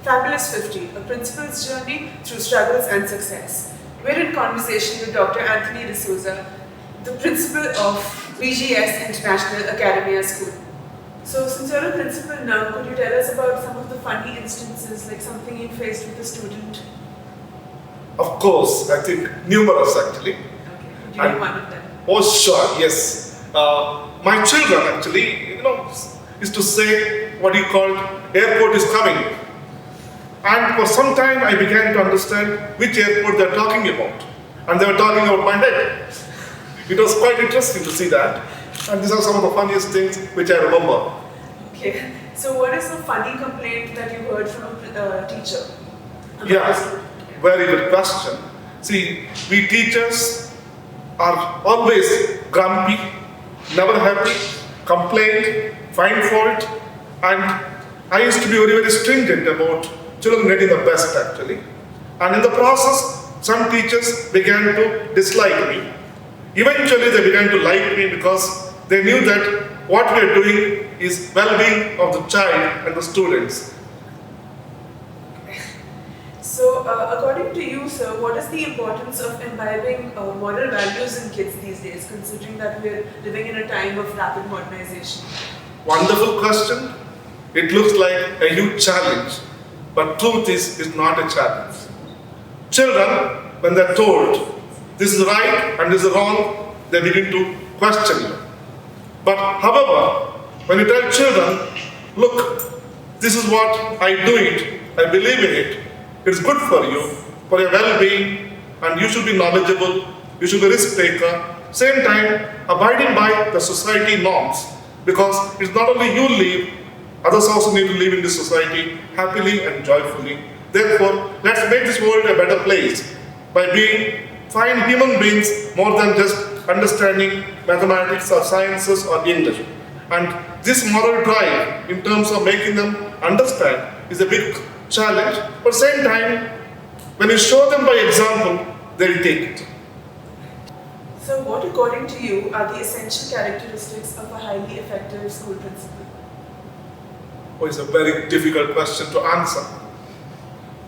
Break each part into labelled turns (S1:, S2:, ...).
S1: Fabulous 50, a principal's journey through struggles and success. We're in conversation with Dr. Anthony D'Souza, the principal of BGS International Academia School. So since you're a principal now, could you tell us about some of the funny instances, like something you faced with a student?
S2: Of course, I think numerous actually.
S1: Okay, could you name one of them?
S2: Oh sure, yes. My children actually, used to say what you call airport is coming. And for some time I began to understand which airport they're talking about. And they were talking about my head. It was quite interesting to see that. And these are some of the funniest things which I remember.
S1: Okay, so what is the funny complaint that you heard from a teacher?
S2: Yeah, very good question. See, we teachers are always grumpy, never happy, complain, find fault, and I used to be very, very stringent about children getting the best actually. And in the process, some teachers began to dislike me. Eventually, they began to like me because they knew that what we are doing is well-being of the child and the students.
S1: So, according to you, sir, what is the importance of imbibing moral values in kids these days, considering that we're living in a time of rapid modernization?
S2: Wonderful question. It looks like a huge challenge, but truth is, it's not a challenge. Children, when they're told this is right and this is wrong, they begin to question you. But however, when you tell children, look, this is what I do it, I believe in it, it's good for you, for your well-being, and you should be knowledgeable, you should be a risk taker, same time abiding by the society norms, because it's not only you live, others also need to live in this society happily and joyfully. Therefore, let's make this world a better place by being fine human beings more than just understanding mathematics or sciences or English. And this moral drive in terms of making them understand is a big challenge, but at the same time, when you show them by example, they'll take it.
S1: So what, according to you, are the essential characteristics of a highly effective school principal?
S2: Oh, it's a very difficult question to answer.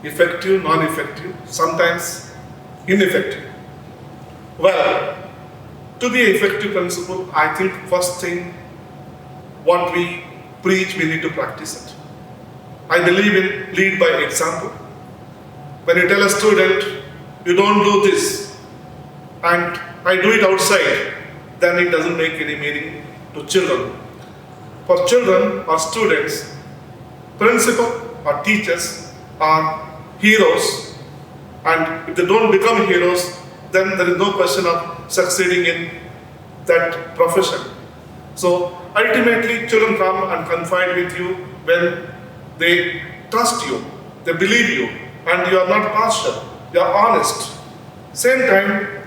S2: Effective, non-effective, sometimes ineffective. Well, to be an effective principal, I think first thing, what we preach, we need to practice it. I believe in lead by example. When you tell a student, you don't do this, and I do it outside, then it doesn't make any meaning to children. For children or students, principal or teachers are heroes, and if they don't become heroes, then there is no question of succeeding in that profession. So ultimately, children come and confide with you when they trust you, they believe you, and you are not partial, you are honest. Same time,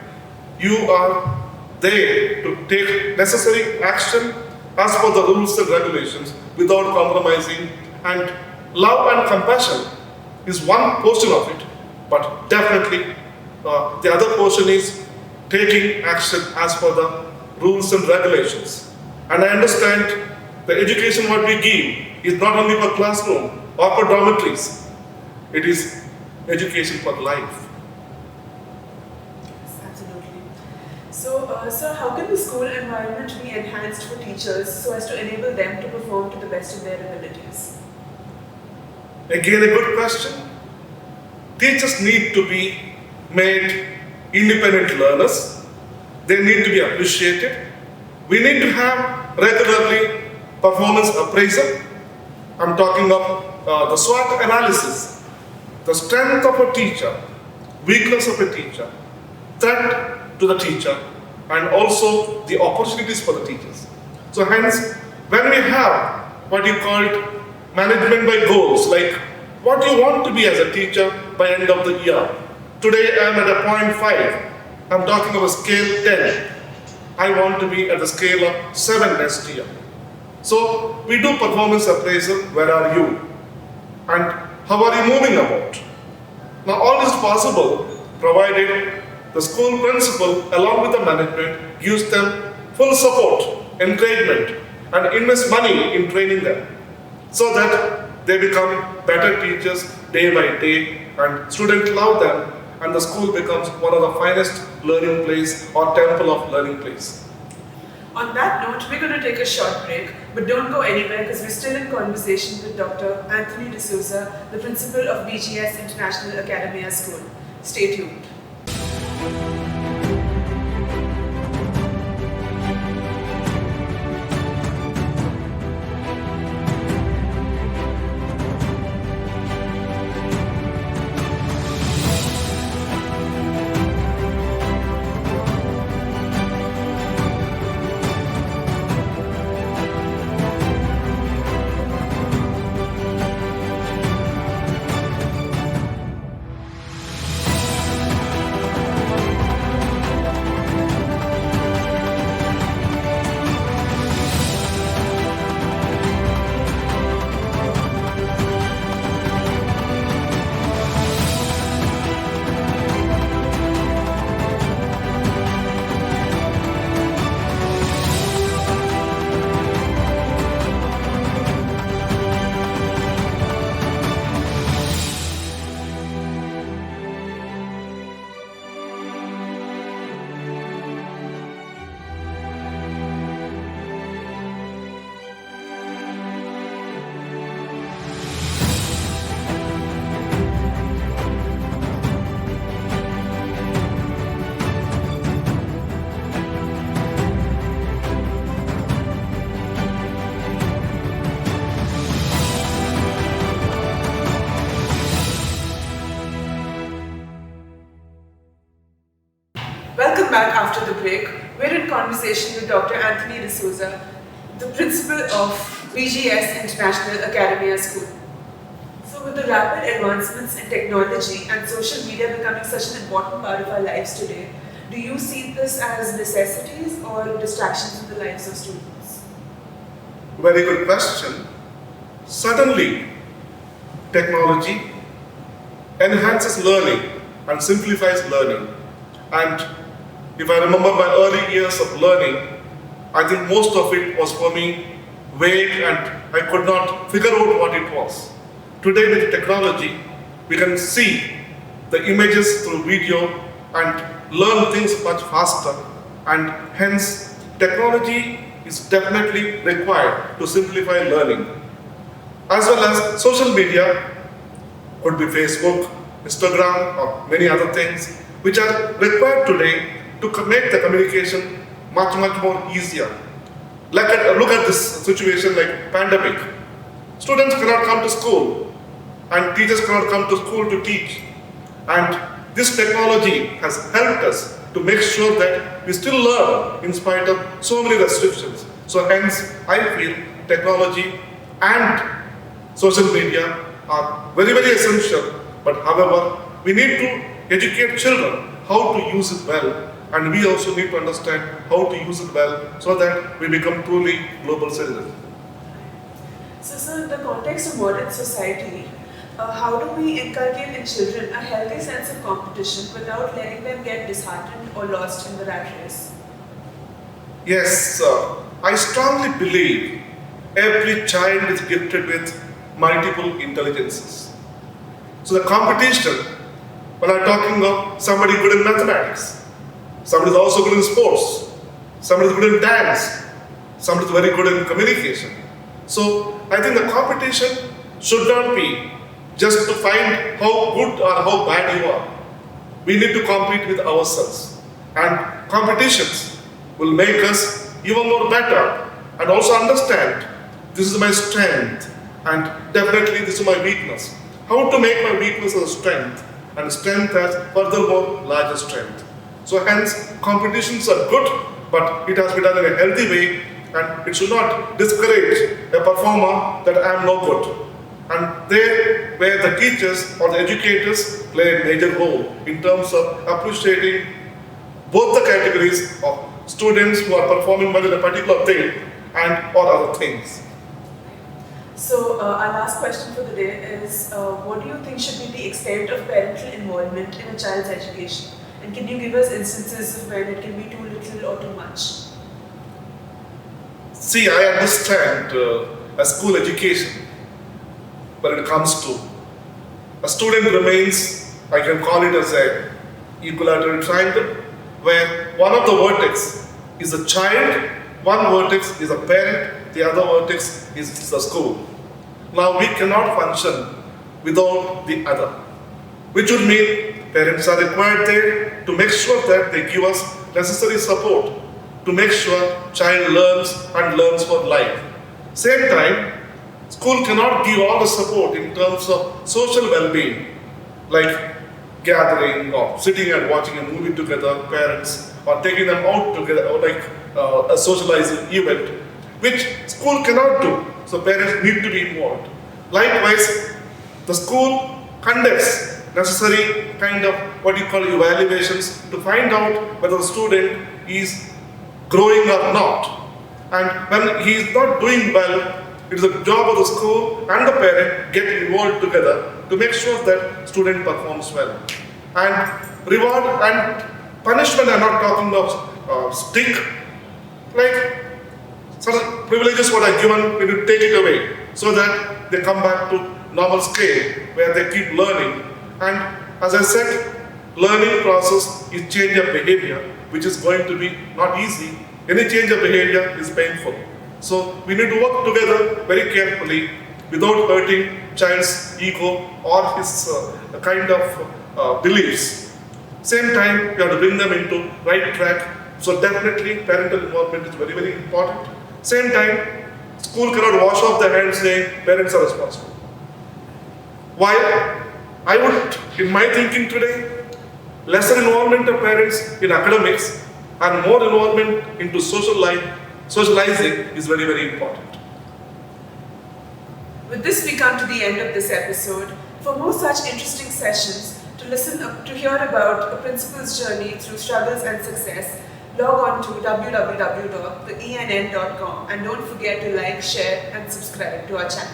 S2: you are there to take necessary action as per the rules and regulations without compromising, and love and compassion is one portion of it, but definitely the other portion is taking action as per the rules and regulations. And I understand the education what we give is not only for classroom or for dormitories, it is education for life.
S1: Yes, absolutely. So, sir, how can the school environment be enhanced for teachers so as to enable them to perform to the best of their abilities?
S2: Again, a good question. Teachers need to be made independent learners. They need to be appreciated. We need to have regularly performance appraisal. I'm talking of the SWOT analysis, the strength of a teacher, weakness of a teacher, threat to the teacher, and also the opportunities for the teachers. So hence, when we have what you called management by goals, like what you want to be as a teacher by end of the year. Today I am at a 0.5. I'm talking of a scale 10. I want to be at the scale of 7 next year. So we do performance appraisal, where are you? And how are you moving about? Now all is possible provided the school principal along with the management gives them full support, encouragement, and invest money in training them so that they become better teachers day by day, and students love them, and the school becomes one of the finest learning place or temple of learning place.
S1: On that note, we're going to take a short break, but don't go anywhere because we're still in conversation with Dr. Anthony D'Souza, the principal of BGS International Academia School. Stay tuned. Welcome back after the break. We're in conversation with Dr. Anthony D'Souza, the principal of BGS International Academia School. So with the rapid advancements in technology and social media becoming such an important part of our lives today, do you see this as necessities or distractions in the lives of students?
S2: Very good question. Certainly, technology enhances learning and simplifies learning. And if I remember my early years of learning, I think most of it was for me vague and I could not figure out what it was. Today with technology, we can see the images through video and learn things much faster, and hence technology is definitely required to simplify learning. As well as social media, could be Facebook, Instagram or many other things which are required today to make the communication much more easier. Look at this situation like pandemic. Students cannot come to school and teachers cannot come to school to teach. And this technology has helped us to make sure that we still learn in spite of so many restrictions. So hence, I feel technology and social media are very essential. But however, we need to educate children how to use it well. And we also need to understand how to use it well so that we become truly global citizens.
S1: So, sir, in the context of modern society, how do we inculcate in children a healthy sense of competition without letting them get disheartened or lost in the rat race?
S2: Yes, I strongly believe every child is gifted with multiple intelligences. So the competition, when I'm talking of somebody good in mathematics, somebody is also good in sports, somebody is good in dance, somebody is very good in communication. So I think the competition should not be just to find how good or how bad you are. We need to compete with ourselves. And competitions will make us even more better and also understand this is my strength and definitely this is my weakness. How to make my weakness a strength and strength as furthermore larger strength. So hence competitions are good, but it has to be done in a healthy way and it should not discourage a performer that I am no good. And there where the teachers or the educators play a major role in terms of appreciating both the categories of students who are performing well in a particular thing and or other things.
S1: So our last question for the day is, what do you think should be the extent of parental involvement in a child's education? And can you give us instances of when it can be too little or too much?
S2: See, I understand a school education when it comes to a student remains, I can call it as a equilateral triangle, where one of the vertex is a child, one vertex is a parent, the other vertex is the school. Now we cannot function without the other, which would mean parents are required there to make sure that they give us necessary support to make sure child learns and learns for life. Same time, school cannot give all the support in terms of social well-being, like gathering or sitting and watching a movie together, parents, or taking them out together, or like a socializing event, which school cannot do. So parents need to be involved. Likewise, the school conducts necessary kind of what you call evaluations to find out whether the student is growing or not. And when he is not doing well, it is the job of the school and the parent get involved together to make sure that student performs well. And reward and punishment, I'm not talking of stick, like certain privileges what are given, we need to take it away so that they come back to normal scale where they keep learning. And as I said, learning process is change of behavior, which is going to be not easy. Any change of behavior is painful. So we need to work together very carefully without hurting child's ego or his kind of beliefs. Same time, we have to bring them into right track. So definitely parental involvement is very, very important. Same time, school cannot wash off their hands saying parents are responsible. While I would, in my thinking today, lesser involvement of parents in academics and more involvement into social life, socializing is very, very important.
S1: With this, we come to the end of this episode. For more such interesting sessions, to hear about a principal's journey through struggles and success, log on to www.theenn.com and don't forget to like, share and subscribe to our channel.